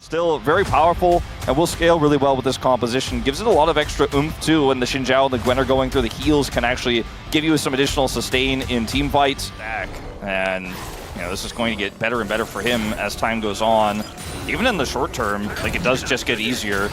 Still very powerful and will scale really well with this composition. Gives it a lot of extra oomph too when the Xin Zhao and the Gwen are going through. The heals can actually give you some additional sustain in team fights. And you know, this is going to get better and better for him as time goes on. Even in the short term, like it does just get easier.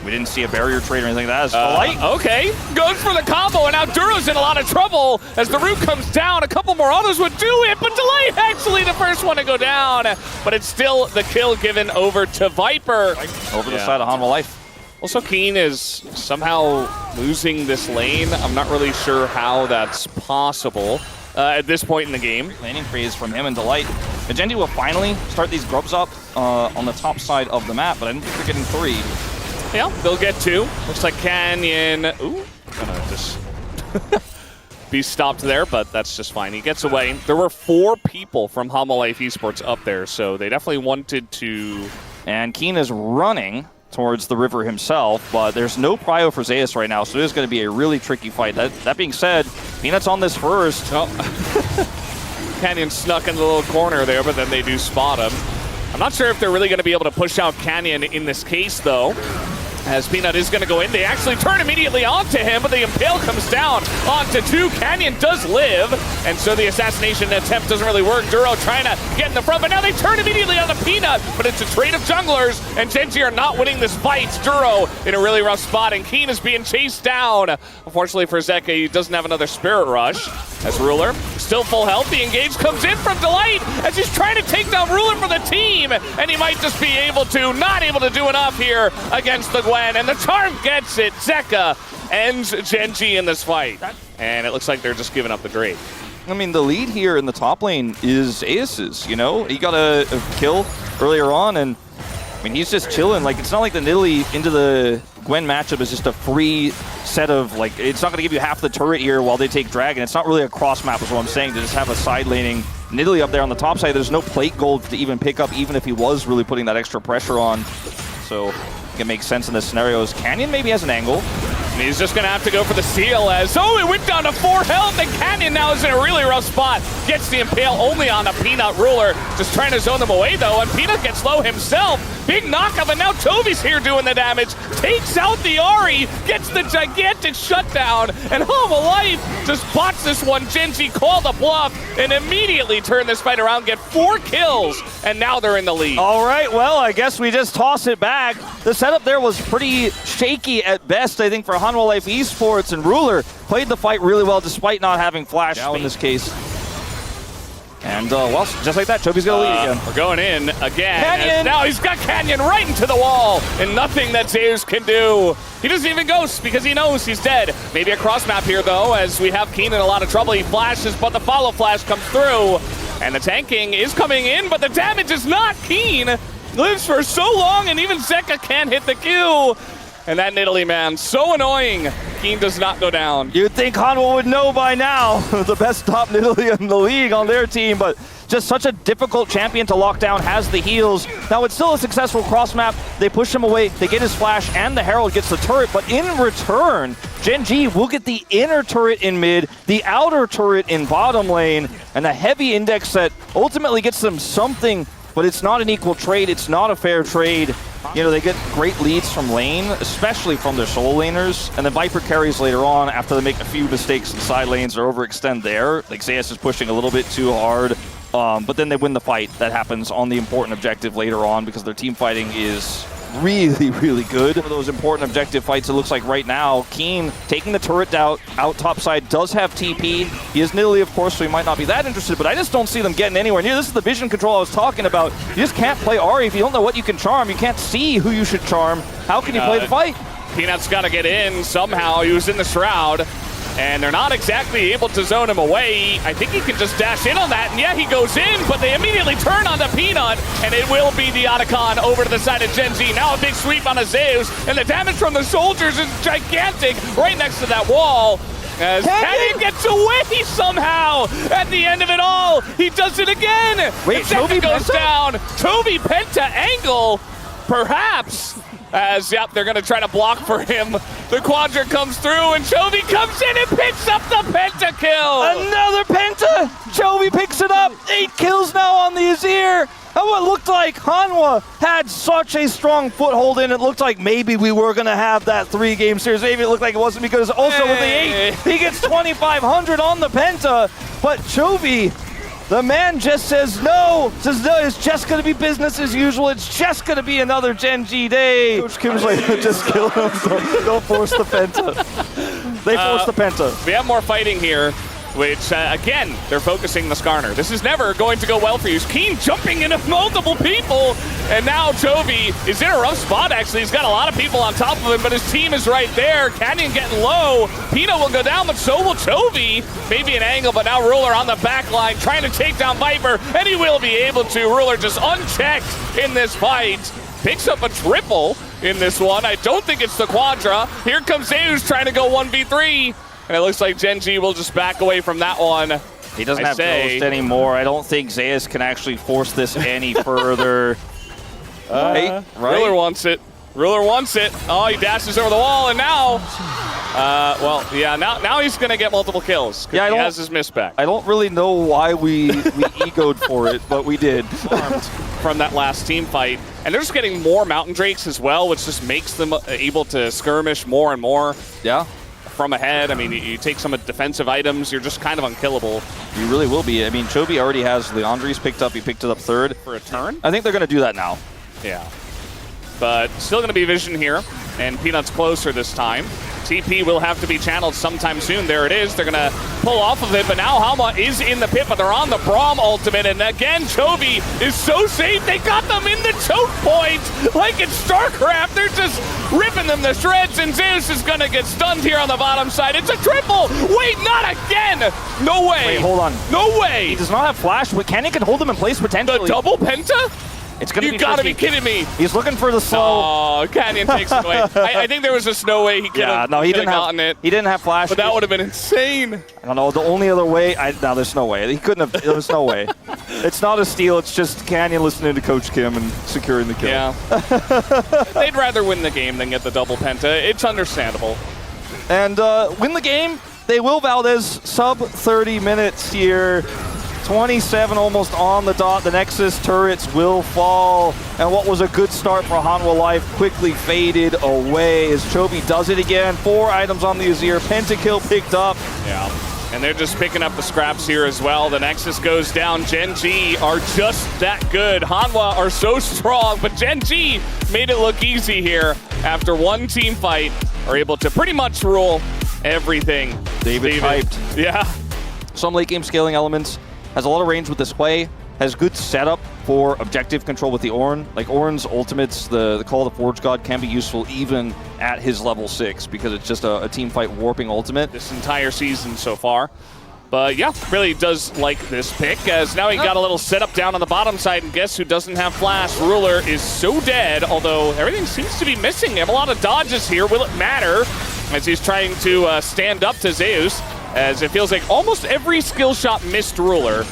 We didn't see a barrier trade or anything like that. Okay, goes for the combo, and now Duro's in a lot of trouble as the root comes down. A couple more autos would do it, but Delight actually the first one to go down. But it's still the kill given over to Viper. Over the side of Hanwha Life. Also, Keen is somehow losing this lane. I'm not really sure how that's possible at this point in the game. Laning phase from him and Delight. Gen.G will finally start these grubs up on the top side of the map, but I think they're getting 3. Yeah, they'll get 2. Looks like Canyon. Ooh, gonna just be stopped there, but that's just fine. He gets away. There were 4 people from Hanwha Life Esports up there, so they definitely wanted to. And Keen is running towards the river himself, but there's no prio for Zeus right now, so it is going to be a really tricky fight. That being said, Peanut's on this first. Oh. Canyon snuck in the little corner there, but then they do spot him. I'm not sure if they're really going to be able to push out Canyon in this case, though, as Peanut is going to go in. They actually turn immediately onto him, but the Impale comes down onto 2. Canyon does live, and so the assassination attempt doesn't really work. Duro trying to get in the front, but now they turn immediately on the Peanut, but it's a trade of junglers, and Gen.G are not winning this fight. Duro in a really rough spot, and Keen is being chased down. Unfortunately for Zeka, he doesn't have another Spirit Rush, as Ruler still full health. The engage comes in from Delight as he's trying to take down Ruler for the team, and he might just be not able to do enough here against the Gwen, and the charm gets it. Zeka ends Gen.G in this fight, and it looks like they're just giving up the Drake. I mean, the lead here in the top lane is Aces, you know? He got a kill earlier on, and I mean, he's just chilling. Like, it's not like the Nidalee into the Gwen matchup is just a free set of, like, it's not going to give you half the turret here while they take Dragon. It's not really a cross map is what I'm saying, to just have a side laning Nidalee up there on the top side. There's no plate gold to even pick up, even if he was really putting that extra pressure on. So it makes sense in this scenario. Canyon maybe has an angle. And he's just going to have to go for the seal as, it went down to 4 health, and Canyon now is in a really rough spot. Gets the Impale only on the Peanut. Ruler just trying to zone them away, though, and Peanut gets low himself. Big knockup, and now Chovy's here doing the damage. Takes out the Ahri, gets the gigantic shutdown, and Hanwha Life just bots this one. Gen.G called a bluff and immediately turn this fight around, get 4 kills, and now they're in the lead. All right, well, I guess we just toss it back. The setup there was pretty shaky at best, I think, for Hanwha Life Esports, and Ruler played the fight really well despite not having flash in this case. And, well, just like that, Chovy's going to lead again. We're going in again. Canyon! Now he's got Canyon right into the wall, and nothing that Zeus can do. He doesn't even ghost because he knows he's dead. Maybe a cross map here, though, as we have Keen in a lot of trouble. He flashes, but the follow flash comes through. And the tanking is coming in, but the damage is not. Keen lives for so long, and even Zeka can't hit the Q. And that Nidalee, man, so annoying. Keen does not go down. You'd think Hanwha would know by now. The best top Nidalee in the league on their team, but just such a difficult champion to lock down, has the heals. Now it's still a successful cross map. They push him away, they get his flash, and the Herald gets the turret, but in return, Gen.G will get the inner turret in mid, the outer turret in bottom lane, and the heavy index that ultimately gets them something, but it's not an equal trade, it's not a fair trade. You know, they get great leads from lane, especially from their solo laners, and then Viper carries later on after they make a few mistakes in side lanes or overextend there. Like, Zeus is pushing a little bit too hard, but then they win the fight. That happens on the important objective later on because their team fighting is really, really good. For those important objective fights, it looks like right now, Keen taking the turret out top side, does have TP. He is Nidalee, of course, so he might not be that interested, but I just don't see them getting anywhere near. This is the vision control I was talking about. You just can't play Ahri if you don't know what you can charm. You can't see who you should charm. How can you play the fight? Peanut's got to get in somehow. He was in the Shroud, and they're not exactly able to zone him away. I think he can just dash in on that, and yeah, he goes in, but they immediately turn onto Peanut, and it will be the Otacon over to the side of Gen.G. Now a big sweep on a Zeus, and the damage from the soldiers is gigantic right next to that wall. As Canyon gets away somehow at the end of it all. He does it again. Wait, Chovy goes down. Chovy Penta angle, perhaps. As, yep, they're going to try to block for him. The Quadra comes through, and Chovy comes in and picks up the Penta kill. Another Penta! Chovy picks it up. 8 kills now on the Azir. And what looked like Hanwha had such a strong foothold in it. Looked like maybe we were going to have that 3-game series. Maybe it looked like it wasn't because also with the 8, he gets 2,500 on the Penta. But Chovy, the man just says no. Says no, it's just going to be business as usual. It's just going to be another Gen.G day. Coach Kim's like, just kill him. Don't force the Penta. They forced the Penta. We have more fighting here. Which, again, they're focusing the Skarner. This is never going to go well for you. Keen jumping into multiple people, and now Chovy is in a rough spot, actually. He's got a lot of people on top of him, but his team is right there. Canyon getting low. Peanut will go down, but so will Chovy. Maybe an angle, but now Ruler on the back line trying to take down Viper, and he will be able to. Ruler just unchecked in this fight. Picks up a triple in this one. I don't think it's the Quadra. Here comes Zeus trying to go 1v3. And it looks like Gen.G will just back away from that one. He doesn't have Ghost anymore. I don't think Zeus can actually force this any further. Right? Ruler wants it. Ruler wants it. Oh, he dashes over the wall, and now, well, yeah, now he's going to get multiple kills. Yeah, he has his miss back. I don't really know why we egoed for it, but we did. From that last team fight. And they're just getting more Mountain Drakes as well, which just makes them able to skirmish more and more. Yeah. From ahead. I mean, you take some defensive items, you're just kind of unkillable. You really will be. I mean, Chovy already has Leandri's picked up. He picked it up 3rd. For a turn? I think they're going to do that now. Yeah. But still going to be Vision here, and Peanut's closer this time. TP will have to be channeled sometime soon. There it is. They're going to pull off of it, but now Hanwha is in the pit, but they're on the Braum ultimate, and again, Chovy is so safe. They got them in the choke point like it's StarCraft. They're just ripping them to shreds, and Zeus is going to get stunned here on the bottom side. It's a triple. Wait, not again. No way. Wait, hold on. No way. He does not have flash. Canyon can hold him in place potentially. The double Penta? It's gonna you gotta be kidding me. He's looking for the slow. Oh, Canyon takes it away. I think there was just no way he could have he didn't have it. He didn't have flash. But that would have been insane. I don't know. The only other way, no, there's no way. He couldn't have, there's no way. It's not a steal. It's just Canyon listening to Coach Kim and securing the kill. Yeah. They'd rather win the game than get the double Penta. It's understandable. And win the game. They will, Valdez. Sub 30 minutes here. 27 almost on the dot. The Nexus turrets will fall. And what was a good start for Hanwha Life quickly faded away as Chovy does it again. 4 items on the Azir. Pentakill picked up. Yeah. And they're just picking up the scraps here as well. The Nexus goes down. Gen.G are just that good. Hanwha are so strong, but Gen.G made it look easy here. After one team fight, are able to pretty much rule everything. David hyped. Yeah. Some late game scaling elements. Has a lot of range with this play, has good setup for objective control with the Ornn. Like Ornn's ultimates, the Call of the Forge God can be useful even at his level 6 because it's just a team fight warping ultimate. This entire season so far. But yeah, really does like this pick as now he got a little setup down on the bottom side, and guess who doesn't have flash? Ruler is so dead, although everything seems to be missing. They have a lot of dodges here. Will it matter? As he's trying to stand up to Zeus, as it feels like almost every skill shot missed Ruler,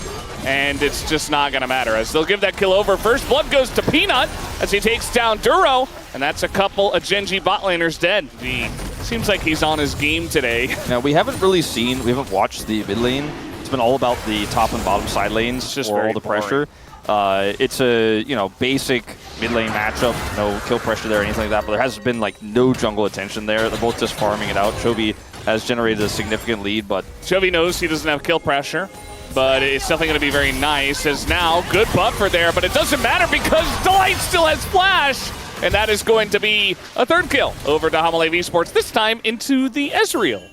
and it's just not going to matter as they'll give that kill over. First blood goes to Peanut as he takes down Duro, and that's a couple of Gen.G bot laners dead. He seems like he's on his game today. Now, we haven't watched the mid lane. It's been all about the top and bottom side lanes for all the pressure. It's a basic mid lane matchup, no kill pressure there or anything like that, but there has been like no jungle attention there. They're both just farming it out. Chovy has generated a significant lead, but Chovy knows he doesn't have kill pressure, but it's definitely going to be very nice as now good buffer there, but it doesn't matter because Delight still has flash, and that is going to be a 3rd kill over to Hanwha Life Esports, this time into the Ezreal.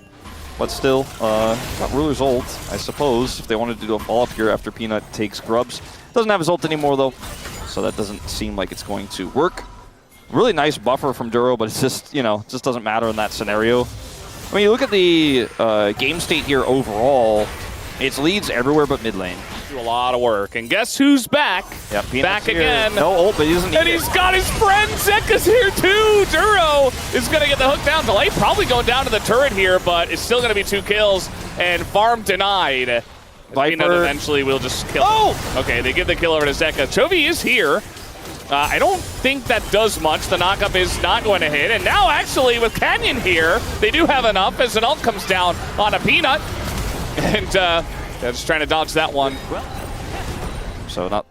But still, got Ruler's ult, I suppose, if they wanted to do a follow-up here after Peanut takes Grubs. Doesn't have his ult anymore, though, so that doesn't seem like it's going to work. Really nice buffer from Duro, but it's just, just doesn't matter in that scenario. I mean, you look at the game state here overall, it's leads everywhere but mid lane. Do a lot of work, and guess who's back? Yeah, back here. again. No ult, but he doesn't need and he's got his friend Zeka's here too. Duro is going to get the hook down. Delay probably going down to the turret here, but it's still going to be 2 kills, and farm denied. Viper eventually will just kill him. Okay, they give the kill over to Zeka. Chovy is here. I don't think that does much. The knockup is not going to hit. And now, actually, with Canyon here, they do have enough as an ult comes down on a Peanut. And they're just trying to dodge that one. So not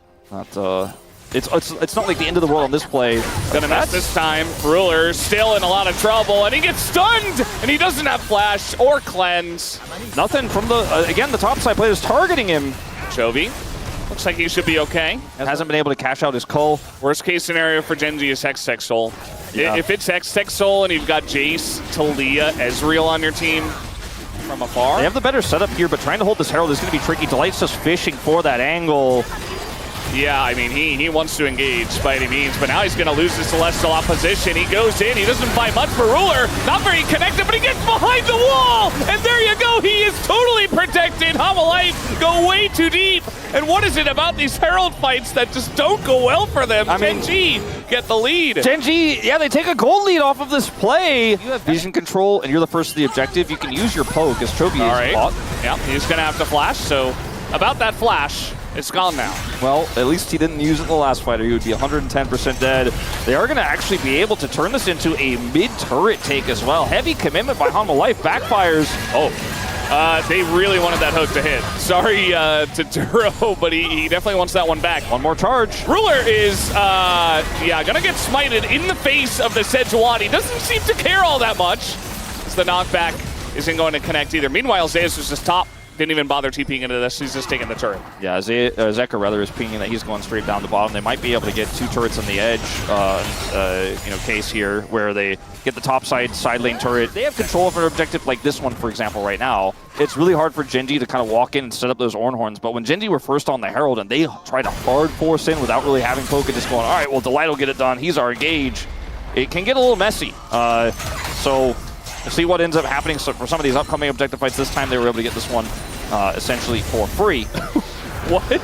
It's not like the end of the world on this play. Gonna mess this time. Ruler still in a lot of trouble, and he gets stunned, and he doesn't have flash or cleanse. Nothing from the, again, the top side player is targeting him. Chovy, looks like he should be okay. Hasn't been able to cash out his cull. Worst case scenario for Gen.G is Hextech Soul. Yeah. If it's Hextech Soul and you've got Jace, Talia, Ezreal on your team from afar. They have the better setup here, but trying to hold this Herald is going to be tricky. Delight's just fishing for that angle. Yeah, I mean, he wants to engage by any means, but now he's going to lose the Celestial opposition. He goes in, he doesn't find much for Ruler. Not very connected, but he gets behind the wall! And there you go, he is totally protected. Hanwha Life go way too deep. And what is it about these Herald fights that just don't go well for them? Gen.G get the lead. Gen.G, yeah, they take a gold lead off of this play. You have vision control, and you're the first to the objective. You can use your poke as Chovy is caught. Yeah, he's going to have to flash, so about that flash, it's gone now. Well, at least he didn't use it in the last fight, or he would be 110% dead. They are going to actually be able to turn this into a mid-turret take as well. Heavy commitment by Hanwha Life. Backfires. Oh, they really wanted that hook to hit. Sorry to Duro, but he definitely wants that one back. One more charge. Ruler is, yeah, going to get smited in the face of the Sejuani. Doesn't seem to care all that much, as the knockback isn't going to connect either. Meanwhile, Zeus was just top. Didn't even bother TPing into this. He's just taking the turret. Yeah, Zeka rather is pinging that he's going straight down the bottom. They might be able to get two turrets on the edge, case here where they get the top side lane turret. They have control of an objective like this one, for example, right now. It's really hard for Gen.G to kind of walk in and set up those Ornhorns. But when Gen.G were first on the Herald and they tried to hard force in without really having poke and just going, all right, well, Delight will get it done. He's our engage. It can get a little messy. So we'll see what ends up happening. So for some of these upcoming objective fights, this time they were able to get this one essentially for free. What?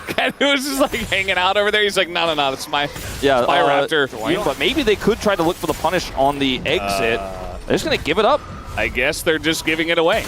Ken was just like hanging out over there. He's like, no, that's my Raptor. But maybe they could try to look for the punish on the exit. They're just going to give it up. I guess they're just giving it away.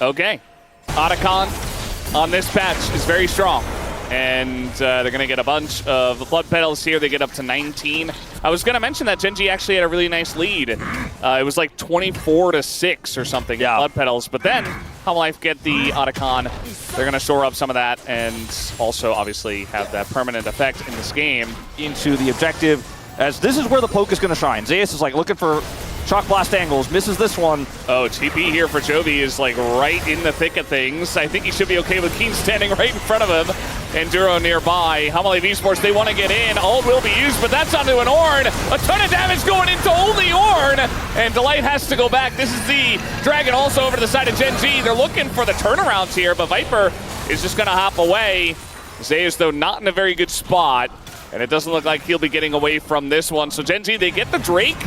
Okay. Otacon on this patch is very strong. And they're going to get a bunch of blood petals here. They get up to 19. I was going to mention that Gen.G actually had a really nice lead. It was like 24-6 or something in blood petals. But then Hanwha Life get the Otacon. They're going to shore up some of that and also obviously have that permanent effect in this game. Into the objective, as this is where the poke is going to shine. Zeus is like looking for shock blast angles, misses this one. Oh, TP here for Chovy is like right in the thick of things. I think he should be okay with Keen standing right in front of him. And Duro nearby. Hanwha Life Esports, they want to get in. Ult will be used, but that's onto an Ornn. A ton of damage going into only Ornn. And Delight has to go back. This is the Dragon also over to the side of Gen.G. They're looking for the turnarounds here, but Viper is just going to hop away. Zeus, though, not in a very good spot. And it doesn't look like he'll be getting away from this one. So Gen.G, they get the Drake.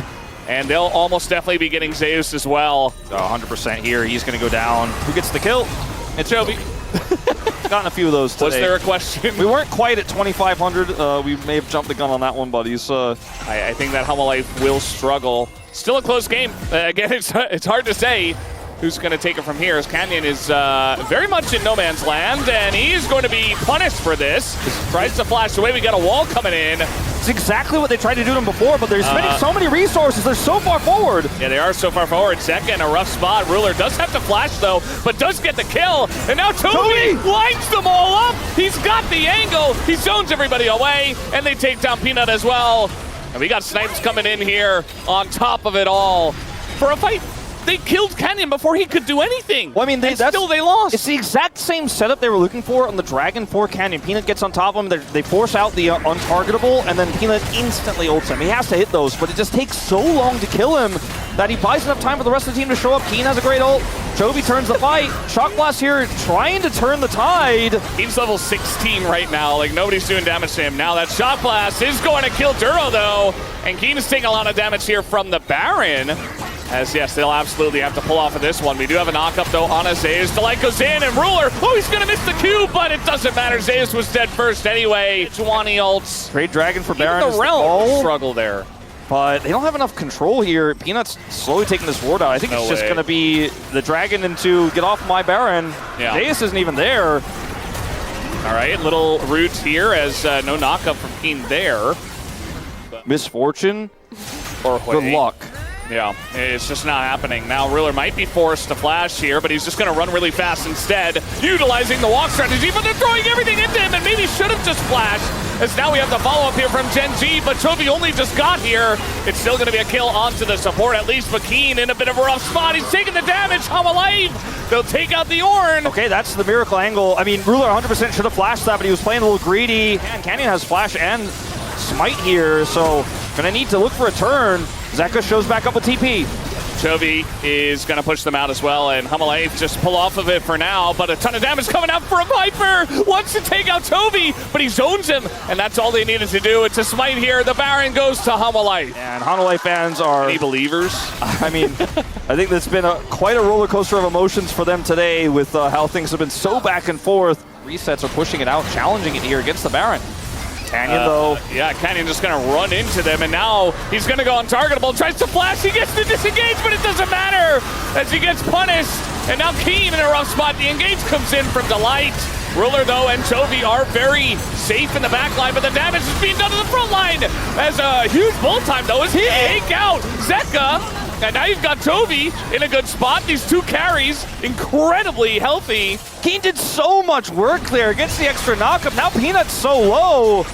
And they'll almost definitely be getting Zeus as well. 100% here. He's going to go down. Who gets the kill? It's Chovy. Gotten a few of those today. Was there a question? We weren't quite at 2,500. We may have jumped the gun on that one, buddies. I think that Hanwha Life will struggle. Still a close game. Again, it's hard to say who's going to take it from here, as Canyon is very much in no man's land, and he's going to be punished for this. Tries to flash away. We got a wall coming in. It's exactly what they tried to do to him before, but they're spending so many resources. They're so far forward. Yeah, they are so far forward. Zeka in a rough spot. Ruler does have to flash, though, but does get the kill. And now Chovy lines them all up. He's got the angle. He zones everybody away, and they take down Peanut as well. And we got Snipes coming in here on top of it all for a fight. They killed Canyon before he could do anything. Well, I mean, still they lost. It's the exact same setup they were looking for on the Dragon for Canyon. Peanut gets on top of him. They force out the untargetable, and then Peanut instantly ults him. He has to hit those, but it just takes so long to kill him that he buys enough time for the rest of the team to show up. Keen has a great ult. Chovy turns the fight. Shock Blast here trying to turn the tide. He's level 16 right now. Like, nobody's doing damage to him. Now that Shock Blast is going to kill Duro, though. And Keen is taking a lot of damage here from the Baron. As, yes, they'll absolutely have to pull off of this one. We do have a knock-up, though, on a Zeus. Delight goes in, and Ruler, oh, he's going to miss the Q, but it doesn't matter. Zeus was dead first anyway. Juani ults. Trade Dragon for Baron. Even the Realm struggle there. But they don't have enough control here. Peanut's slowly taking this ward out. I think it's just going to be the Dragon into get off my Baron. Yeah. Zeus isn't even there. All right, little root here as no knock-up from Keen there. Misfortune or good luck. Yeah, it's just not happening. Now Ruler might be forced to flash here, but he's just going to run really fast instead, utilizing the walk strategy, but they're throwing everything into him, and maybe should have just flashed, as now we have the follow-up here from Gen.G, but Chovy only just got here. It's still going to be a kill onto the support, at least McKeen in a bit of a rough spot. He's taking the damage. Hanwha Life, they'll take out the Ornn. Okay, that's the miracle angle. I mean, Ruler 100% should have flashed that, but he was playing a little greedy. And Canyon has flash and smite here, so gonna need to look for a turn. Zeka shows back up with TP. Chovy is going to push them out as well, and Hanwha Life just pull off of it for now, but a ton of damage coming out for a Viper. Wants to take out Chovy, but he zones him, and that's all they needed to do. It's a smite here. The Baron goes to Hanwha Life. And Hanwha Life fans are... Any believers? I mean, I think that's been quite a roller coaster of emotions for them today with how things have been so back and forth. Resets are pushing it out, challenging it here against the Baron. Canyon, though. Yeah, Canyon just going to run into them, and now he's going to go untargetable. Tries to flash. He gets the disengage, but it doesn't matter as he gets punished. And now Keen in a rough spot. The engage comes in from Delight. Ruler, though, and Chovy are very safe in the back line, but the damage is being done to the front line. As a huge bull time, though, is take out Zeka. And now you've got Chovy in a good spot. These two carries, incredibly healthy. Keen did so much work there, gets the extra knockup. Now Peanut's so low.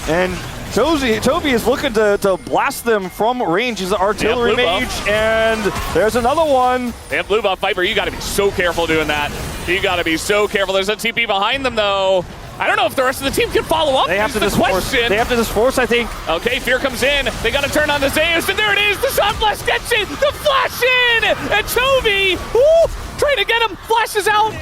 And Chovy is looking to blast them from range. He's the artillery mage, and there's another one. They have blue buff. Viper, you got to be so careful doing that. You got to be so careful. There's a TP behind them, though. I don't know if the rest of the team can follow up. They have to just force. They have to just force, I think. Okay, Fear comes in. They got to turn on the Zeus, and there it is. The shot flash gets in. The flash in, and Chovy, trying to get him, flashes out.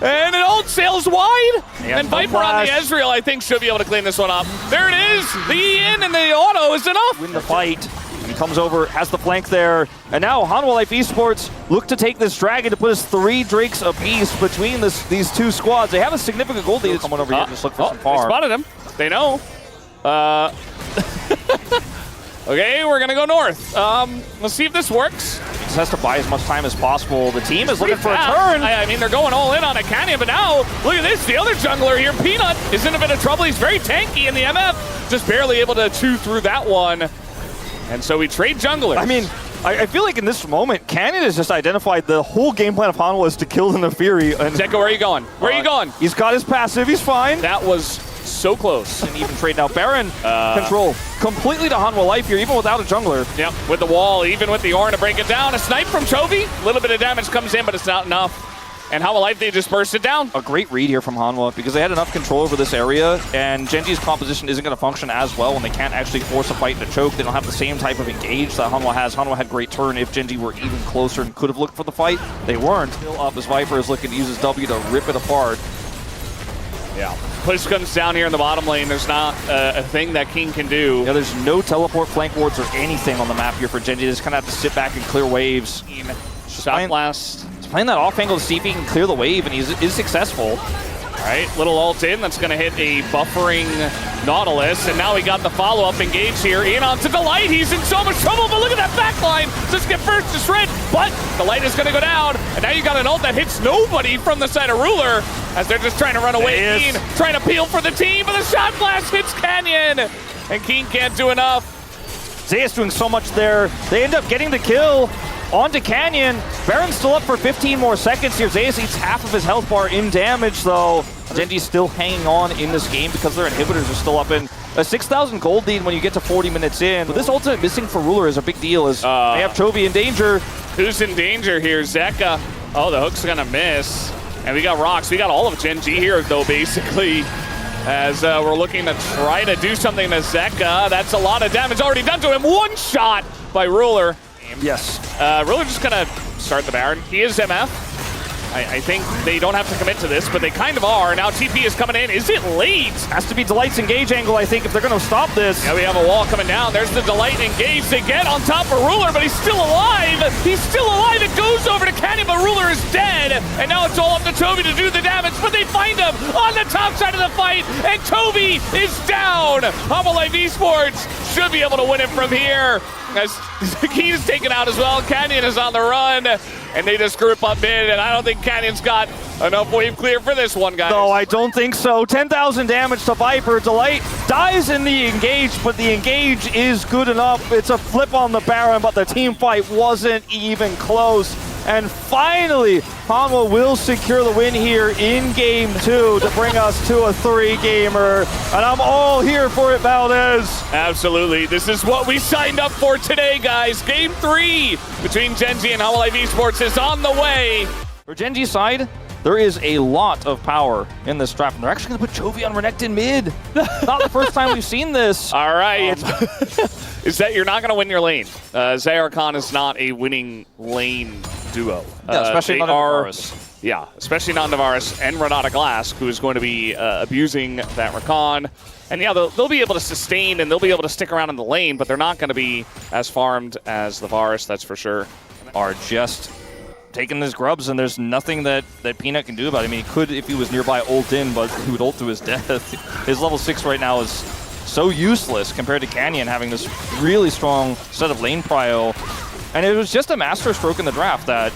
And it all sails wide. And Viper on the Ezreal, I think, should be able to clean this one up. There it is. The E-in and the auto is enough. Win the fight. He comes over, has the flank there. And now Hanwha Life Esports look to take this dragon to put us 3 Drakes apiece between these two squads. They have a significant gold lead. Coming over here, just look for some farm. They spotted him. They know. Okay, we're going to go north. Let's see if this works. He just has to buy as much time as possible. The team is looking for a turn. I mean, they're going all in on a Canyon, but now, look at this. The other jungler here, Peanut, is in a bit of trouble. He's very tanky in the MF. Just barely able to chew through that one. And so we trade junglers. I mean, I feel like in this moment, Canyon has just identified the whole game plan of Hanwha is to kill the Nefiri. And Zeka, where are you going? Where are you going? He's got his passive. He's fine. That was so close. And even trade now. Baron control completely to Hanwha Life here, even without a jungler. Yep, with the wall, even with the Ornn to break it down. A snipe from Chovy. A little bit of damage comes in, but it's not enough. And Hanwha Life, they just burst it down. A great read here from Hanwha because they had enough control over this area, and Gen.G's composition isn't going to function as well when they can't actually force a fight in a choke. They don't have the same type of engage that Hanwha has. Hanwha had great turn if Gen.G were even closer and could have looked for the fight. They weren't. Still up as Viper is looking to use his W to rip it apart. Yeah. Push comes down here in the bottom lane. There's not a thing that King can do. Yeah, there's no teleport flank wards or anything on the map here for Gen.G. They just kind of have to sit back and clear waves. Shot blast. He's playing that off angle to see if he can clear the wave, and he is successful. All right, little ult in. That's going to hit a buffering Nautilus, and now we got the follow-up engage here. In onto Delight. He's in so much trouble, but look at that backline. Just get first to shred, but Delight is going to go down, and now you got an ult that hits nobody from the side of Ruler as they're just trying to run away. Keen trying to peel for the team, but the shot blast hits Canyon, and Keen can't do enough. Zeus doing so much there. They end up getting the kill onto Canyon. Baron's still up for 15 more seconds here. Zeus eats half of his health bar in damage, though. Gen.G's still hanging on in this game because their inhibitors are still up in a 6,000 gold lead when you get to 40 minutes in. But this ultimate missing for Ruler is a big deal as they have Chovy in danger. Who's in danger here? Zeka. Oh, the hook's gonna miss. And we got rocks. We got all of Gen.G here, though, basically. As we're looking to try to do something to Zeka. That's a lot of damage already done to him. One shot by Ruler. Yes. Ruler just gonna start the Baron. He is MF. I think they don't have to commit to this, but they kind of are. Now TP is coming in. Is it late? Has to be Delight's engage angle, I think, if they're going to stop this. Yeah, we have a wall coming down. There's the Delight engage. They get on top of Ruler, but he's still alive. He's still alive. It goes over to Canyon, but Ruler is dead. And now it's all up to Chovy to do the damage, but they find him on the top side of the fight, and Chovy is down. Hanwha Life Esports should be able to win it from here. As Key's taken out as well. Canyon is on the run, and they just group up mid, and I don't think Canyon's got enough wave clear for this one, guys. No, I don't think so. 10,000 damage to Viper. Delight dies in the engage, but the engage is good enough. It's a flip on the Baron, but the team fight wasn't even close. And finally, Hanwha will secure the win here in Game 2 to bring us to a 3-gamer. And I'm all here for it, Valdez. Absolutely. This is what we signed up for today, guys. Game 3 between Gen.G and Hanwha Life Esports is on the way. For Gen.G's side, there is a lot of power in this draft, and they're actually going to put Chovy on Renekton mid. Not the first time we've seen this. All right. Is that you're not going to win your lane. Zayar Khan is not a winning lane duo. Yeah, especially not Navaris. Yeah, especially not Navaris and Renata Glass, who is going to be abusing that Rakan. And yeah, they'll be able to sustain and they'll be able to stick around in the lane, but they're not going to be as farmed as the Varus, that's for sure. Are just taking his grubs, and there's nothing that Peanut can do about it. I mean, he could if he was nearby ult in, but he would ult to his death. His level 6 right now is so useless compared to Canyon having this really strong set of lane prio. And it was just a master stroke in the draft that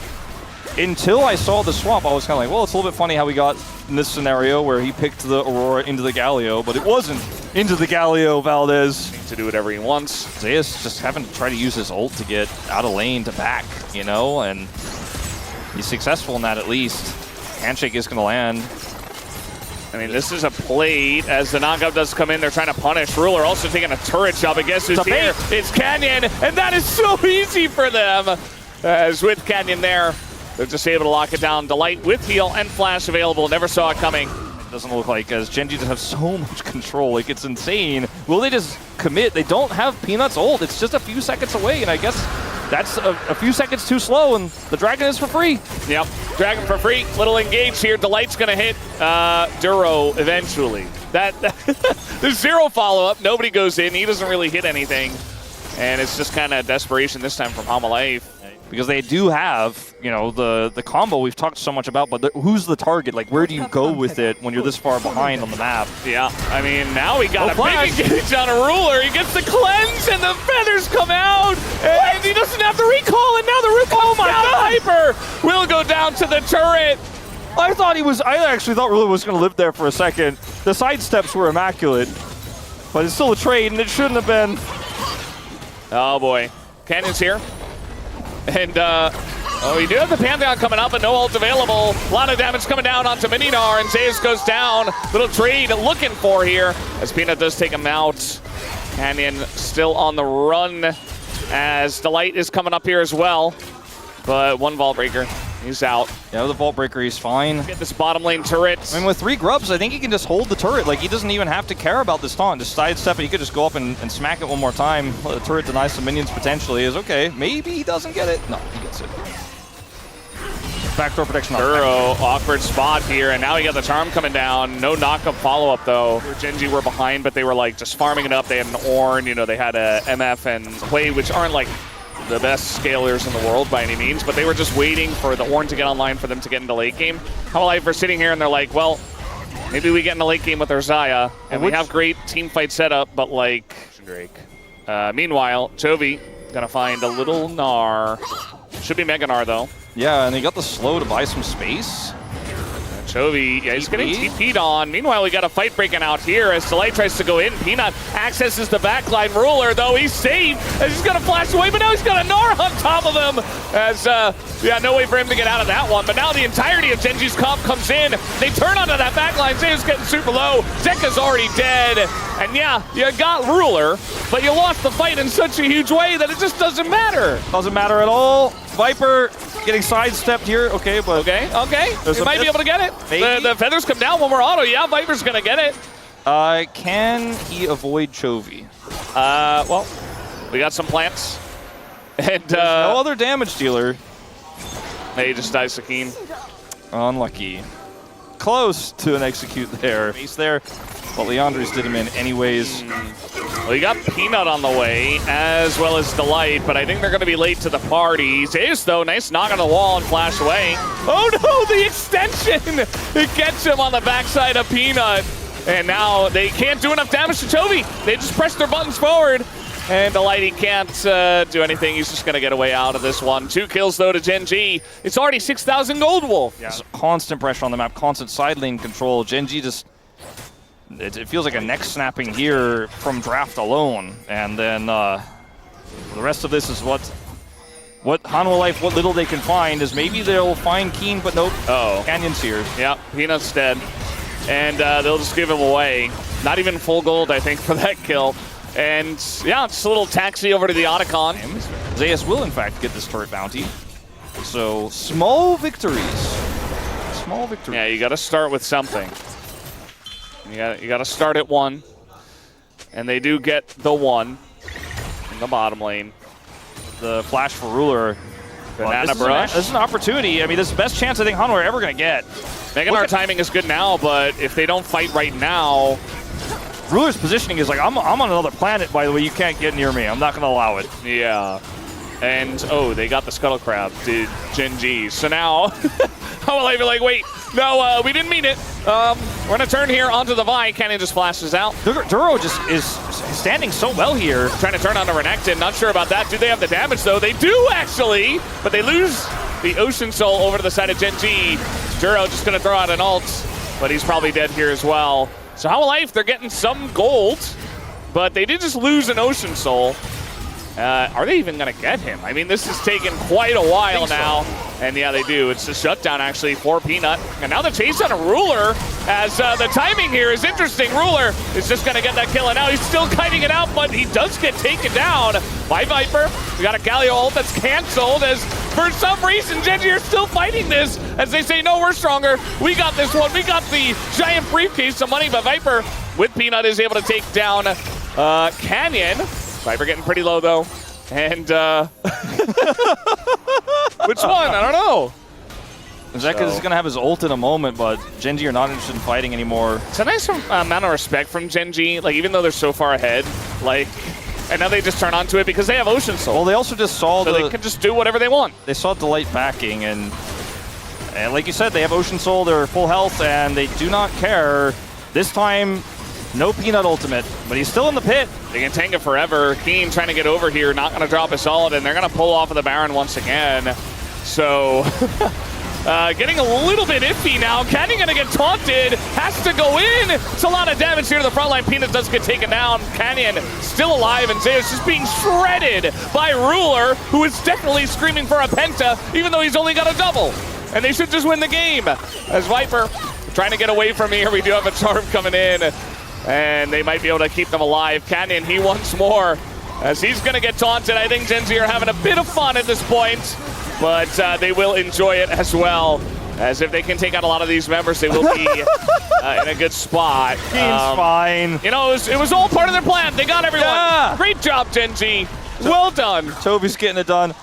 until I saw the swap, I was kind of like, well, it's a little bit funny how we got in this scenario where he picked the Aurora into the Galio, but it wasn't into the Galio, Valdez. To do whatever he wants. Zeus just having to try to use his ult to get out of lane to back, you know, and he's successful in that at least. Handshake is going to land. I mean, this is a plate as the knockup does come in. They're trying to punish. Ruler also taking a turret job. I guess who's here? It's Canyon, and that is so easy for them. As with Canyon there, they're just able to lock it down. Delight with heal and flash available. Never saw it coming. It doesn't look like, as Gen.G just have so much control. Like, it's insane. Will they just commit? They don't have Peanut's ult. It's just a few seconds away, and I guess that's a few seconds too slow, and the Dragon is for free. Yep, Dragon for free. Little engage here. Delight's going to hit Duro eventually. There's zero follow-up. Nobody goes in. He doesn't really hit anything. And it's just kind of desperation this time from Hanwha Life. Because they do have, you know, the combo we've talked so much about, but who's the target? Like, where do you go with it when you're this far behind on the map? Yeah, I mean, now we got a big engage on a Ruler. He gets the cleanse, and the feathers come out, and he doesn't have the recall, and now the root comes down. Hyper will go down to the turret. I actually thought Ruler was going to live there for a second. The sidesteps were immaculate, but it's still a trade, and it shouldn't have been. Oh, boy. Canyon's here. And, we do have the Pantheon coming up, but no ult available. A lot of damage coming down onto Mininar, and Zeus goes down. Little trade looking for here, as Peanut does take him out. Canyon still on the run, as Delight is coming up here as well. But one Vault Breaker, he's out. Yeah, with the Vault Breaker, he's fine. Get this bottom lane turret. I mean, with 3 grubs, I think he can just hold the turret. Like, he doesn't even have to care about this taunt. Just sidestep it. He could just go up and smack it one more time. Let the turret deny some minions potentially. Is okay. Maybe he doesn't get it. No, he gets it. Backdoor protection. Duro, awkward spot here, and now he got the charm coming down. No knockup follow-up, though. Gen.G were behind, but they were, like, just farming it up. They had an Ornn, you know, they had a MF and Quay, which aren't, like, the best scalers in the world by any means, but they were just waiting for the Ornn to get online for them to get into late game. Hanwha Life are sitting here and they're like, well, maybe we get in the late game with our Xayah, and we have great team fight setup, but like Drake. Meanwhile, Chovy gonna find a little Gnar. Should be Mega Gnar though. Yeah, and he got the slow to buy some space. Chovy, yeah, he's getting TP'd on. Meanwhile, we got a fight breaking out here as Delight tries to go in. Peanut accesses the backline. Ruler, though, he's safe as he's going to flash away, but now he's got a Gnar on top of him. As, yeah, no way for him to get out of that one. But now the entirety of Gen.G's comp comes in. They turn onto that backline. Zeus getting super low. Zekka's already dead. And yeah, you got Ruler, but you lost the fight in such a huge way that it just doesn't matter. Doesn't matter at all. Viper getting sidestepped here. Okay, but... Okay. He might be able to get it. The feathers come down, one more auto. Yeah, Viper's going to get it. Can he avoid Chovy? Well, we got some plants. And no other damage dealer. He just dies Sakine. Unlucky. Close to an execute there. Base there. But Leandris did him in anyways. Well, you got Peanut on the way, as well as Delight, but I think they're going to be late to the party. Zeus, though, nice knock on the wall and flash away. Oh, no, the extension! It gets him on the backside of Peanut. And now they can't do enough damage to Chovy. They just press their buttons forward. And the Lighty can't do anything. He's just going to get away out of this one. 2 kills, though, to Gen.G. It's already 6,000 gold, Wolf. Yeah. Constant pressure on the map, constant side lane control. Gen.G just... It feels like a neck snapping here from draft alone. And then the rest of this is what Hanwha Life, what little they can find, is maybe they'll find Keen, but nope. Uh-oh. Canyon's here. Yeah, Peanut's dead. And they'll just give him away. Not even full gold, I think, for that kill. And yeah, just a little taxi over to the Otacon. Zayas will, in fact, get this turret bounty. So, small victories. Small victories. Yeah, you got to start with something. You got to start at 1. And they do get the 1 in the bottom lane. The flash for Ruler. Banana Brush. This is an opportunity. I mean, this is the best chance I think Hanwha are ever going to get. Our timing is good now, but if they don't fight right now... Ruler's positioning is like, I'm on another planet, by the way. You can't get near me. I'm not going to allow it. Yeah. And, oh, they got the Scuttle Crab, did Gen.G. So now, how will I be like, wait, no, we didn't mean it. We're going to turn here onto the Vi. Canyon just flashes out. Duro just is standing so well here. Trying to turn on the Renekton. Not sure about that. Do they have the damage, though? They do, actually. But they lose the Ocean Soul over to the side of Gen.G. Duro just going to throw out an ult, but he's probably dead here as well. So Hanwha Life, they're getting some gold, but they did just lose an Ocean Soul. Are they even going to get him? I mean, this has taken quite a while now. So. And yeah, they do. It's a shutdown, actually, for Peanut. And now the chase on a Ruler, as the timing here is interesting. Ruler is just going to get that kill, and now he's still kiting it out, but he does get taken down by Viper. We got a Galio ult that's canceled, as for some reason, Gen.G are still fighting this, as they say, no, we're stronger. We got this one. We got the giant briefcase of money, but Viper, with Peanut, is able to take down Canyon. Viper getting pretty low, though. And, which one? I don't know. Zeka is going to have his ult in a moment, but Gen.G are not interested in fighting anymore. It's a nice amount of respect from Gen.G. Like, even though they're so far ahead, like, and now they just turn onto it because they have Ocean Soul. Well, they also just saw so they can just do whatever they want. They saw Delight backing, and like you said, they have Ocean Soul, they're full health, and they do not care. This time, no Peanut ultimate, but he's still in the pit. They can tank it forever. Keen trying to get over here, not going to drop a solid, and they're going to pull off of the Baron once again. So, getting a little bit iffy now. Canyon going to get taunted, has to go in. It's a lot of damage here to the front line. Peanut does get taken down. Canyon still alive, and Zayas just being shredded by Ruler, who is definitely screaming for a penta, even though he's only got a double. And they should just win the game. As Viper trying to get away from here, we do have a charm coming in. And they might be able to keep them alive. Canyon, he wants more, as he's going to get taunted. I think Gen.G are having a bit of fun at this point, but they will enjoy it as well. As if they can take out a lot of these members, they will be in a good spot. Keen's fine. You know, it was all part of their plan. They got everyone. Yeah. Great job, Gen.G. Well done. Chovy's getting it done.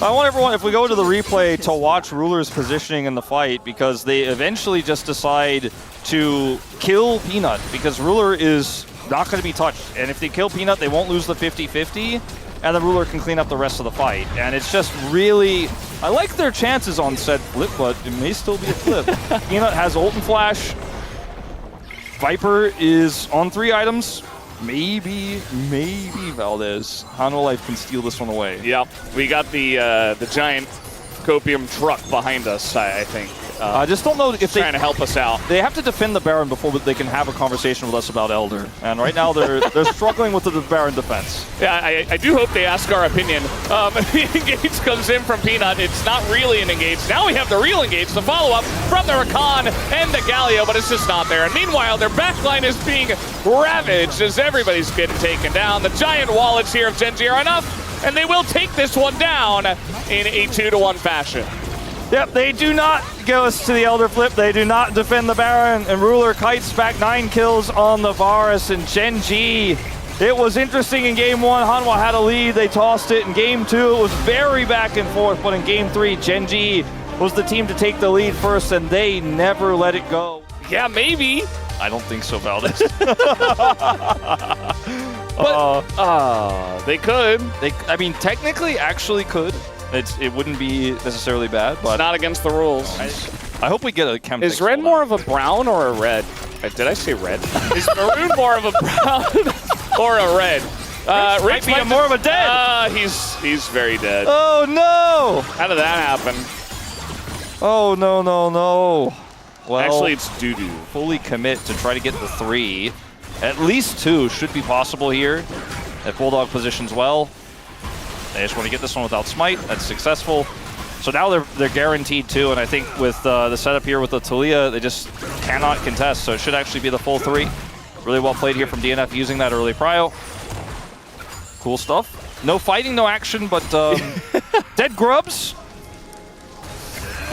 I want everyone, if we go to the replay, to watch Ruler's positioning in the fight, because they eventually just decide to kill Peanut, because Ruler is not going to be touched. And if they kill Peanut, they won't lose the 50-50, and the Ruler can clean up the rest of the fight. And it's just really, I like their chances on said flip, but it may still be a flip. Peanut has ult and flash. Viper is on 3 items. Maybe Valdez. Hanwha Life can steal this one away. Yep, we got the giant copium truck behind us, I think. I just don't know if they're trying to help us out. They have to defend the Baron before they can have a conversation with us about Elder. And right now they're struggling with the Baron defense. Yeah, I do hope they ask our opinion. The engage comes in from Peanut. It's not really an engage. Now we have the real engage, the follow-up from the Rakan and the Galio, but it's just not there. And meanwhile, their backline is being ravaged as everybody's getting taken down. The giant wallets here of Gen.G are enough, and they will take this one down in a 2-1 fashion. Yep, they do not go to the Elder flip. They do not defend the Baron, and Ruler kites back 9 kills on the Varus, and Gen.G. It was interesting in game 1. Hanwha had a lead. They tossed it. In game 2, it was very back and forth, but in game 3, Gen.G was the team to take the lead first, and they never let it go. Yeah, maybe. I don't think so, Valdez. But they could. I mean, technically, actually could. It wouldn't be necessarily bad, but it's not against the rules. I hope we get a chem. Is red more of a brown or a red? Did I say red? Is maroon more of a brown or a red? Rich might be more of a dead. He's very dead. Oh no! How did that happen? Oh no no no! Well, actually, it's doo-doo. Fully commit to try to get the 3. At least 2 should be possible here. If Bulldog positions well, they just want to get this one without smite. That's successful. So now they're guaranteed 2, and I think with the setup here with the Talia, they just cannot contest. So it should actually be the full 3. Really well played here from DNF using that early prio. Cool stuff. No fighting, no action, but dead grubs.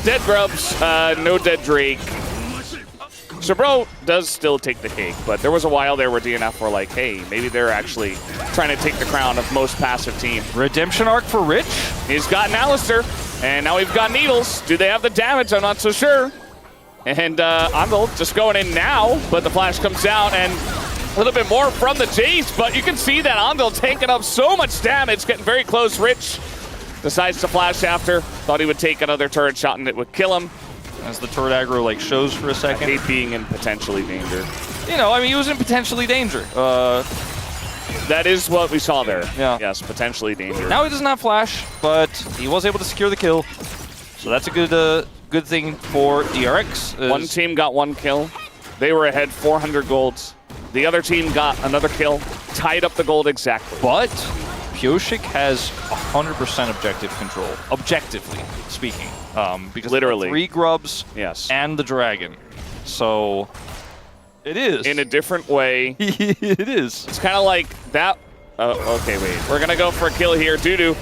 Dead grubs, no dead Drake. So bro does still take the cake, but there was a while there where DNF were like, hey, maybe they're actually trying to take the crown of most passive team. Redemption arc for Rich. He's got an Alistair, and now we've got Needles. Do they have the damage? I'm not so sure. And Andal just going in now, but the flash comes down, and a little bit more from the Jace, but you can see that Andal taking up so much damage, getting very close. Rich decides to flash after. Thought he would take another turret shot and it would kill him. As the turret aggro like shows for a second. I hate being in potentially danger. You know, I mean, he was in potentially danger. That is what we saw there. Yeah. Yes, potentially danger. Now he doesn't have flash, but he was able to secure the kill. So that's a good thing for DRX. One team got 1 kill. They were ahead 400 golds. The other team got another kill, tied up the gold exactly. But Pioshik has 100% objective control, objectively speaking. Because literally 3 grubs yes. and the dragon. So it is. In a different way. It is. It's kind of like that. Okay, wait. We're going to go for a kill here. Doo-doo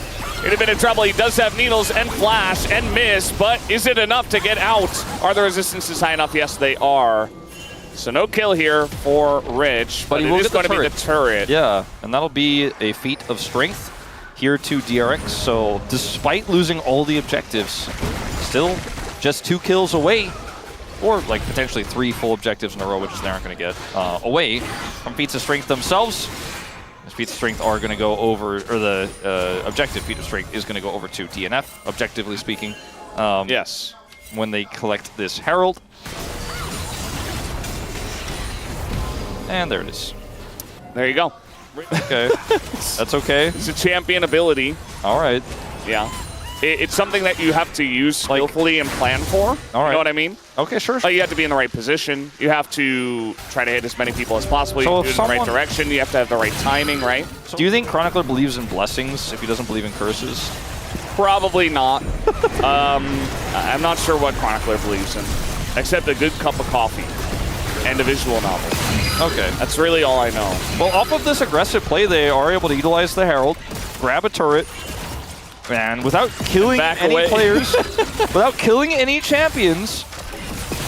in a bit of trouble. He does have needles and flash and miss, but is it enough to get out? Are the resistances high enough? Yes, they are. So no kill here for Rich, but he it is going to be the turret. Yeah, and that'll be a feat of strength here to DRX. So despite losing all the objectives, still just 2 kills away, or like potentially 3 full objectives in a row, which they aren't going to get, away from feats of strength themselves. These feats of strength are going to go over, or the objective feat of strength is going to go over to DNF, objectively speaking. Yes. When they collect this Herald. And there it is. There you go. Okay. That's okay. It's a champion ability. All right. Yeah. It's something that you have to use skillfully and plan for. All right. You know what I mean? Okay, sure. You have to be in the right position. You have to try to hit as many people as possible. So you have to do it in the right direction. You have to have the right timing, right? So do you think Chronicler believes in blessings if he doesn't believe in curses? Probably not. I'm not sure what Chronicler believes in, except a good cup of coffee and a visual novel. Okay. That's really all I know. Well, off of this aggressive play, they are able to utilize the Herald, grab a turret, and without killing any players, without killing any champions,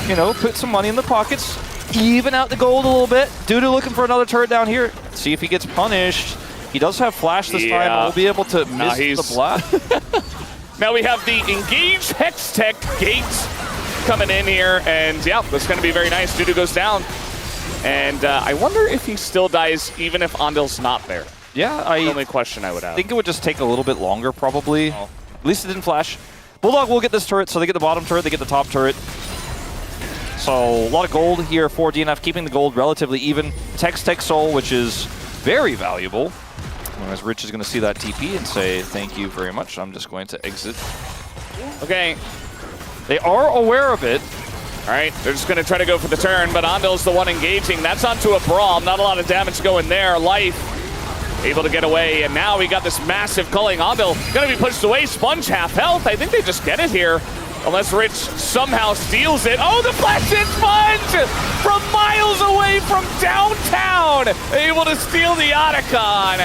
you know, put some money in the pockets, even out the gold a little bit. Doo-doo looking for another turret down here. See if he gets punished. He does have flash this time, and will be able to miss the blast. Now we have the Engage Hex Tech Gate coming in here, and yeah, that's going to be very nice. Doo-doo goes down. And I wonder if he still dies even if Andal's not there. Yeah, That's the only question I would have. I think it would just take a little bit longer, probably. Oh. At least it didn't flash. Bulldog will get this turret, so they get the bottom turret, they get the top turret. So a lot of gold here for DNF, keeping the gold relatively even. Tech Soul, which is very valuable. Whereas Rich is going to see that TP and say, thank you very much. I'm just going to exit. Okay. They are aware of it. All right, they're just going to try to go for the turn, but Andal's the one engaging. That's onto a Braum. Not a lot of damage going there. Life able to get away, and now we got this massive culling. Andal going to be pushed away. Sponge half health. I think they just get it here, unless Rich somehow steals it. Oh, the flash-in Sponge from miles away from downtown. Able to steal the Otacon,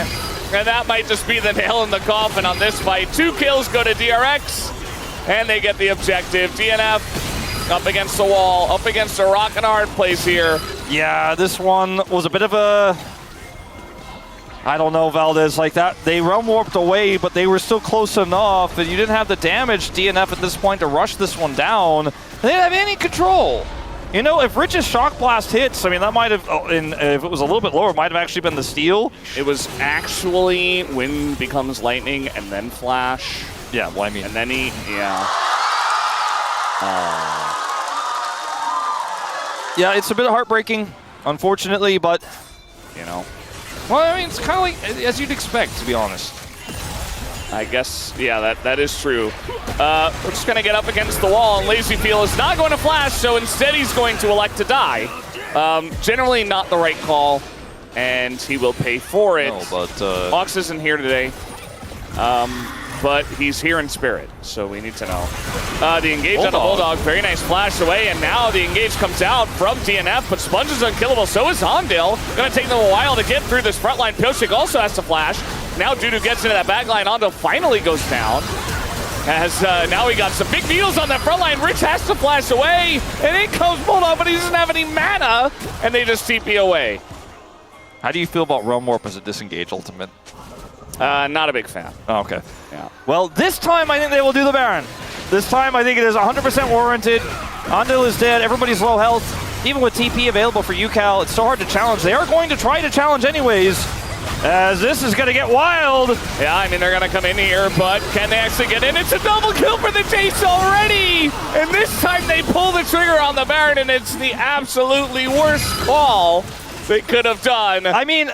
and that might just be the nail in the coffin on this fight. 2 kills go to DRX, and they get the objective. DNF up against the wall, up against a rock and hard place here. Yeah, this one was a bit of a, I don't know, Valdez, like that. They realm warped away, but they were still close enough, and you didn't have the damage, DNF, at this point to rush this one down. They didn't have any control. You know, if Rich's Shock Blast hits, I mean, that might have, if it was a little bit lower, it might have actually been the steal. It was actually wind becomes lightning and then flash. Yeah, well, I mean. And then he, yeah. Yeah, it's a bit heartbreaking, unfortunately, but, you know. Well, I mean, it's kind of like as you'd expect, to be honest. I guess, yeah, that is true. We're just going to get up against the wall, and LazyFeel is not going to flash, so instead he's going to elect to die. Generally not the right call, and he will pay for it. No, but Fox isn't here today, but he's here in spirit, so we need to know. The engage on the Bulldog, very nice flash away, and now the engage comes out from DNF, but Sponge is unkillable, so is Hondale. Going to take them a while to get through this front line. Piochik also has to flash. Now Dudu gets into that back line. Hondale finally goes down. As now we got some big needles on that front line. Rich has to flash away, and in comes Bulldog, but he doesn't have any mana, and they just TP away. how do you feel about Realm Warp as a disengage ultimate? Not a big fan. Oh, okay. Yeah. Well, this time I think they will do the Baron. This time I think it is 100% warranted. Andil is dead. Everybody's low health. Even with TP available for UCal, it's so hard to challenge. They are going to try to challenge anyways, as this is going to get wild. Yeah, I mean, they're going to come in here, but can they actually get in? It's a double kill for the Chase already! And this time they pull the trigger on the Baron, and it's the absolutely worst call they could have done. I mean,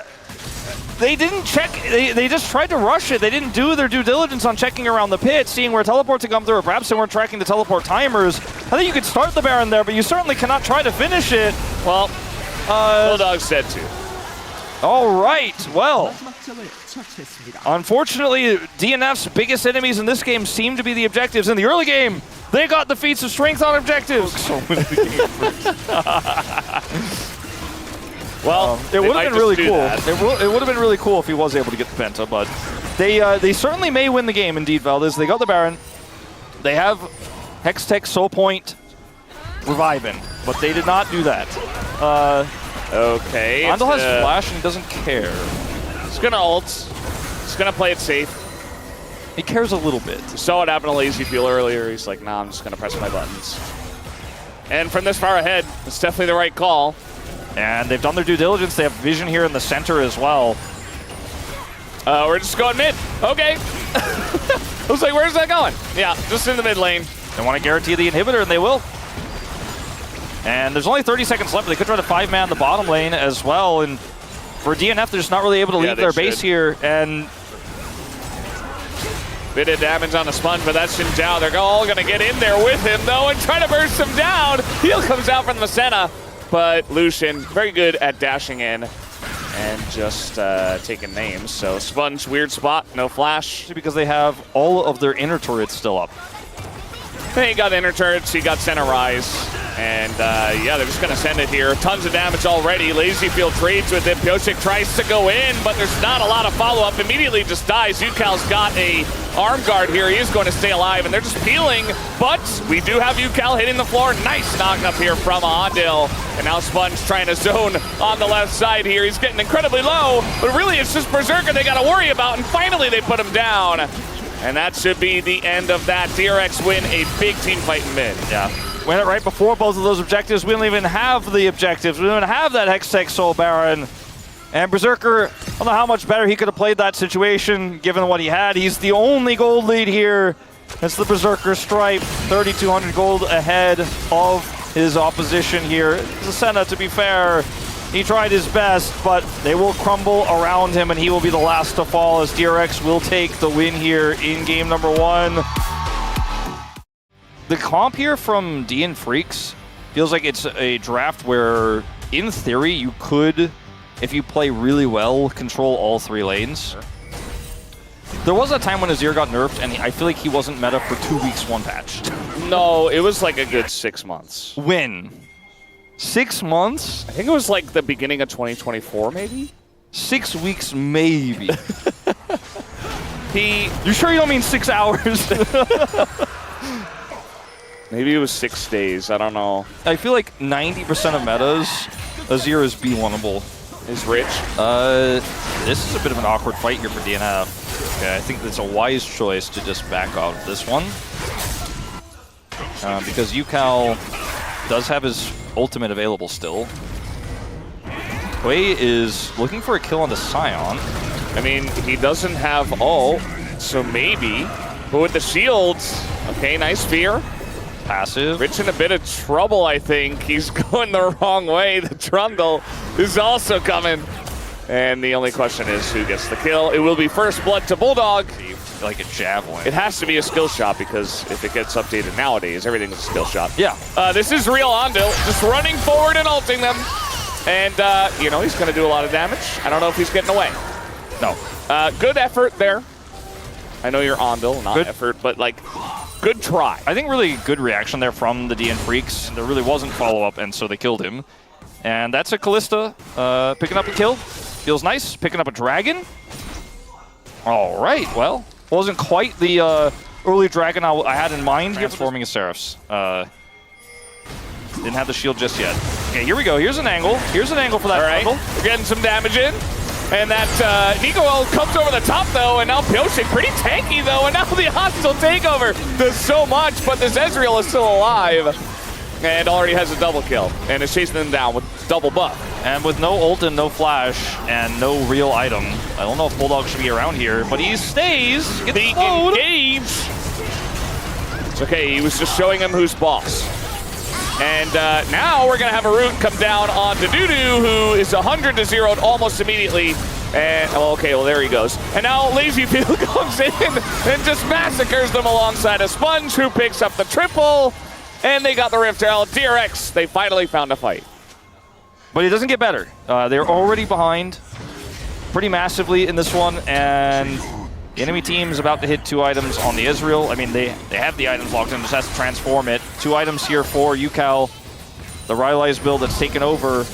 they didn't check, they just tried to rush it. They didn't do their due diligence on checking around the pit, seeing where teleports had come through, or perhaps they weren't tracking the teleport timers. I think you could start the Baron there, but you certainly cannot try to finish it. Well, Bulldog said to. All right, well, unfortunately, DNF's biggest enemies in this game seem to be the objectives. In the early game, they got the feats of strength on objectives. So many well, it would have been really cool. It would have been really cool if he was able to get the Penta, but they certainly may win the game. Indeed, Valdez. They got the Baron. They have Hextech, Soul Point, Reviving, but they did not do that. Okay. Andal has flash and he doesn't care. He's gonna ult. He's gonna play it safe. He cares a little bit. You saw what happened to LazyFeel earlier. He's like, nah, I'm just gonna press my buttons. And from this far ahead, it's definitely the right call. And they've done their due diligence. They have vision here in the center as well. We're just going mid. Okay. I was like, where's that going? Yeah, just in the mid lane. They want to guarantee the inhibitor, and they will. And there's only 30 seconds left. They could try to 5-man the bottom lane as well. And for DNF, they're just not really able to leave their base here. And bit of damage on the Sponge, but that's Xin Zhao. They're all going to get in there with him, though, and try to burst him down. Heal comes out from the Senna, but Lucian, very good at dashing in and just taking names. So Sponge, weird spot, no flash. Because they have all of their inner turrets still up. He got inner turrets, he got center rise. And yeah, they're just going to send it here. Tons of damage already. LazyFeel trades with it. Piochik tries to go in, but there's not a lot of follow-up. Immediately just dies. UCal's got a arm guard here. He is going to stay alive, and they're just peeling. But we do have UCal hitting the floor. Nice knock up here from Andil. And now Sponge trying to zone on the left side here. He's getting incredibly low, but really it's just Berserker they got to worry about, and finally they put him down. And that should be the end of that. DRX win a big team fight in mid. Yeah. Went it right before both of those objectives. We don't even have the objectives. We don't even have that Hextech Soul Baron. And Berserker, I don't know how much better he could have played that situation given what he had. He's the only gold lead here. It's the Berserker Stripe, 3,200 gold ahead of his opposition here. Senna, to be fair, he tried his best, but they will crumble around him and he will be the last to fall as DRX will take the win here in game number 1. The comp here from DN Freaks feels like it's a draft where, in theory, you could, if you play really well, control all 3 lanes. There was a time when Azir got nerfed, and I feel like he wasn't meta for 2 weeks, 1 patch. No, it was like a good 6 months. When? 6 months? I think it was like the beginning of 2024, maybe? 6 weeks, maybe. You sure you don't mean 6 hours? Maybe it was 6 days. I don't know. I feel like 90% of metas, Azir is B1able. Is Rich? This is a bit of an awkward fight here for DNF. Okay, I think it's a wise choice to just back out of this one. Because UCal does have his ultimate available still. Wei is looking for a kill on the Scion. I mean, he doesn't have ult, so maybe. But with the shields, okay, nice fear. passive. Rich in a bit of trouble, I think. He's going the wrong way. The Trundle is also coming. And the only question is who gets the kill. It will be first blood to Bulldog. Like a javelin. It has to be a skill shot because if it gets updated nowadays, everything's a skill shot. Yeah. This is real Andil, just running forward and ulting them. And, you know, he's going to do a lot of damage. I don't know if he's getting away. No. Good effort there. I know you're Andil, not good effort, but, like, good try. I think really good reaction there from the DN Freaks. There really wasn't follow-up, and so they killed him. And that's a Callista picking up a kill. Feels nice. Picking up a dragon. All right, well. Wasn't quite the early dragon I had in mind. Transforming a Seraphs. Didn't have the shield just yet. Okay, here we go. Here's an angle. Here's an angle for that angle. We're getting some damage in. And that Nico comes over the top, though, and now Pyoshik pretty tanky, though, and now the hostile takeover does so much, but this Ezreal is still alive and already has a double kill and is chasing them down with double buff. And with no ult and no flash and no real item, I don't know if Bulldog should be around here, but he stays. Gets the slowed. Engage. It's okay, he was just showing him who's boss. And now we're going to have a root come down onto Dudu, who is 100 to 0 almost immediately. And, oh, okay, well, there he goes. And now Lazy Field comes in and just massacres them alongside a Sponge, who picks up the triple. And they got the Rift Herald. DRX, they finally found a fight. But it doesn't get better. They're already behind pretty massively in this one. And the enemy team's about to hit 2 items on the Ezreal. I mean, they have the items locked in, just has to transform it. 2 items here for UCal, the Rylai's build that's taken over.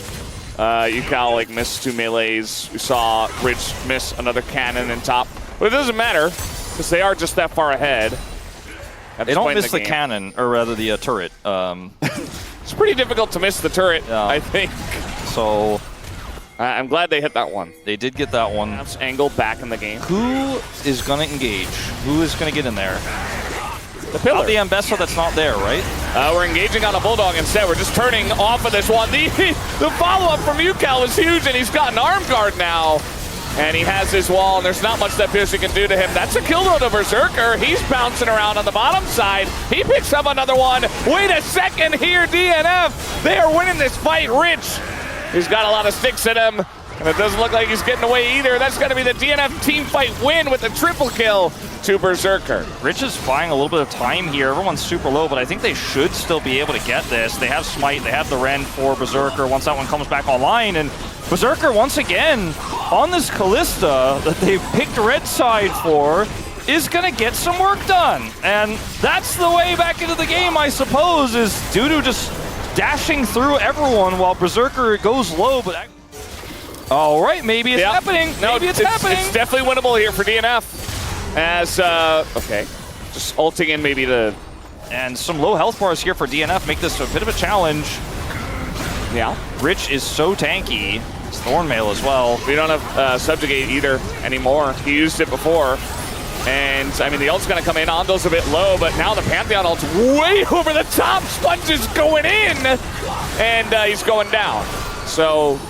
UCal, like, missed 2 melees. We saw Rich miss another cannon in top. But it doesn't matter, because they are just that far ahead. They don't miss the cannon, or rather the turret. It's pretty difficult to miss the turret, I think. So I'm glad they hit that one. They did get that one. Angle back in the game. Who is going to engage? Who is going to get in there? The pillar. Not the Ambessa that's not there, right? We're engaging on a Bulldog instead. We're just turning off of this one. The follow-up from UCal is huge, and he's got an arm guard now. And he has his wall, and there's not much that Pyoshik can do to him. That's a kill though to Berserker. He's bouncing around on the bottom side. He picks up another one. Wait a second here, DNF. They are winning this fight. Rich, he's got a lot of sticks in him, and it doesn't look like he's getting away either. That's going to be the DNF team fight win with a triple kill to Berserker. Rich is buying a little bit of time here. Everyone's super low, but I think they should still be able to get this. They have Smite, they have the Ren for Berserker once that one comes back online, and Berserker once again on this Callista that they picked red side for is going to get some work done. And that's the way back into the game, I suppose, is Dudu just dashing through everyone while Berserker goes low, but... All right, maybe it's happening. Maybe it's happening. It's definitely winnable here for DNF. As, okay, just ulting in maybe the... And some low health bars here for DNF make this a bit of a challenge. Yeah. Rich is so tanky. It's Thornmail as well. We don't have Subjugate either anymore. He used it before. And, I mean, the ult's going to come in. Andil's a bit low, but now the Pantheon ult's way over the top. Sponge is going in, and he's going down. So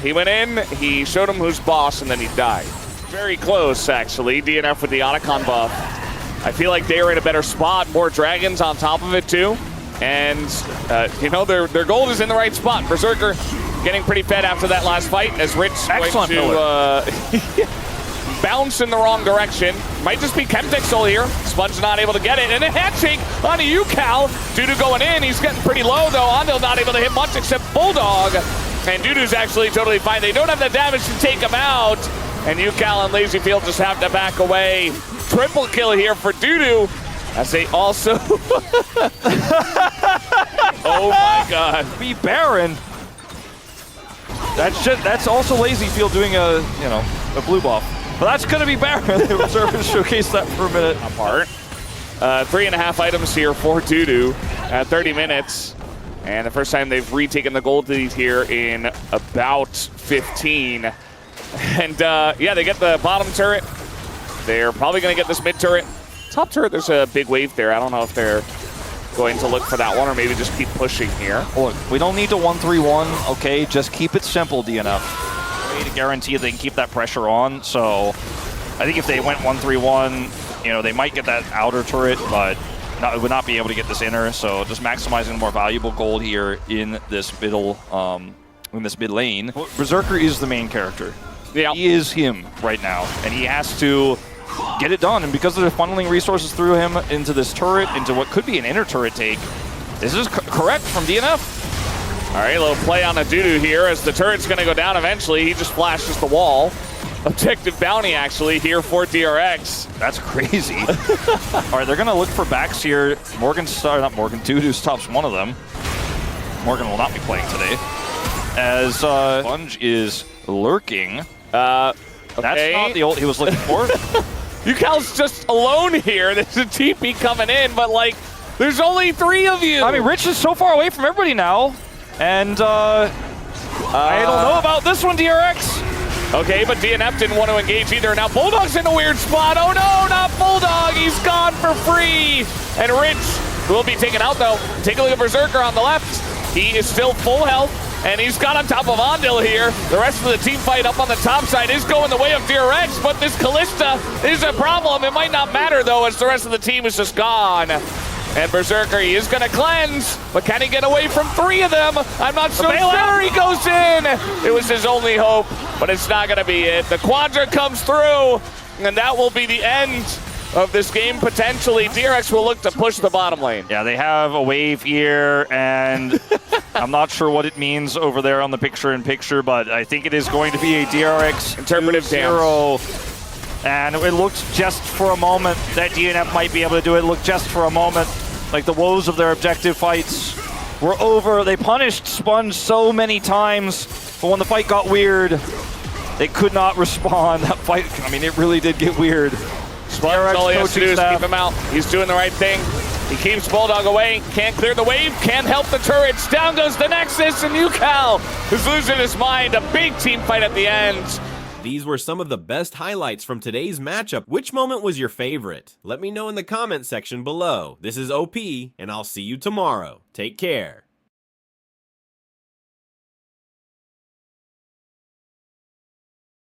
he went in, he showed him who's boss, and then he died. Very close, actually. DNF with the Otacon buff. I feel like they are in a better spot. More dragons on top of it, too. And, you know, their gold is in the right spot. Berserker getting pretty fed after that last fight as Rich going to bounce in the wrong direction. Might just be Chemtexel here. Sponge not able to get it. And a handshake on UCal. Dudu going in. He's getting pretty low, though. Andil not able to hit much except Bulldog. And Dudu's actually totally fine. They don't have the damage to take him out. And UCal and Lazyfield just have to back away. Triple kill here for Dudu. As they also... Oh my god. Be Baron. That's also Lazyfield doing a blue buff. But that's going to be Baron. The Reserve showcase that for a minute. Apart. 3.5 items here for Dudu at 30 minutes. And the first time they've retaken the gold lead here in about 15. And yeah, they get the bottom turret. They're probably going to get this mid turret. Top turret, there's a big wave there. I don't know if they're going to look for that one or maybe just keep pushing here. Look, we don't need to 1-3-1, okay? Just keep it simple, DNF. Way to guarantee they can keep that pressure on. So I think if they went 1-3-1, you know, they might get that outer turret, but would not be able to get this inner, so just maximizing more valuable gold here in this middle, in this mid lane. Berserker is the main character. Yeah. He is him right now, and he has to get it done. And because they're funneling resources through him into this turret, into what could be an inner turret take, this is correct from DNF. All right, a little play on a Dudu here as the turret's going to go down eventually. He just flashes the wall. Objective bounty, actually, here for DRX. That's crazy. All right, they're going to look for backs here. Dudu stops one of them. Morgan will not be playing today. As Sponge is lurking. Okay. That's not the ult he was looking for. UCal's just alone here. There's a TP coming in, but, like, there's only 3 of you. I mean, Rich is so far away from everybody now. And I don't know about this one, DRX. Okay, but DNF didn't want to engage either. Now Bulldog's in a weird spot. Oh no, not Bulldog. He's gone for free. And Rich will be taken out though. Take a look at Berserker on the left. He is still full health, and he's got on top of Ondil here. The rest of the team fight up on the top side is going the way of DRX, but this Callista is a problem. It might not matter though, as the rest of the team is just gone. And Berserker, he is going to cleanse, but can he get away from 3 of them? I'm not so sure. He goes in. It was his only hope, but it's not going to be it. The Quadra comes through, and that will be the end of this game, potentially. DRX will look to push the bottom lane. Yeah, they have a wave here, and I'm not sure what it means over there on the picture-in-picture, but I think it is going to be a DRX interpretive 2-0. And it looked just for a moment that DNF might be able to do it. It looked just for a moment like the woes of their objective fights were over. They punished Sponge so many times, but when the fight got weird, they could not respond. That fight, I mean, it really did get weird. Sponge, all he has to do is keep him out. He's doing the right thing. He keeps Bulldog away, can't clear the wave, can't help the turrets. Down goes the Nexus, and UCal is losing his mind. A big team fight at the end. These were some of the best highlights from today's matchup. Which moment was your favorite? Let me know in the comment section below. This is OP, and I'll see you tomorrow. Take care.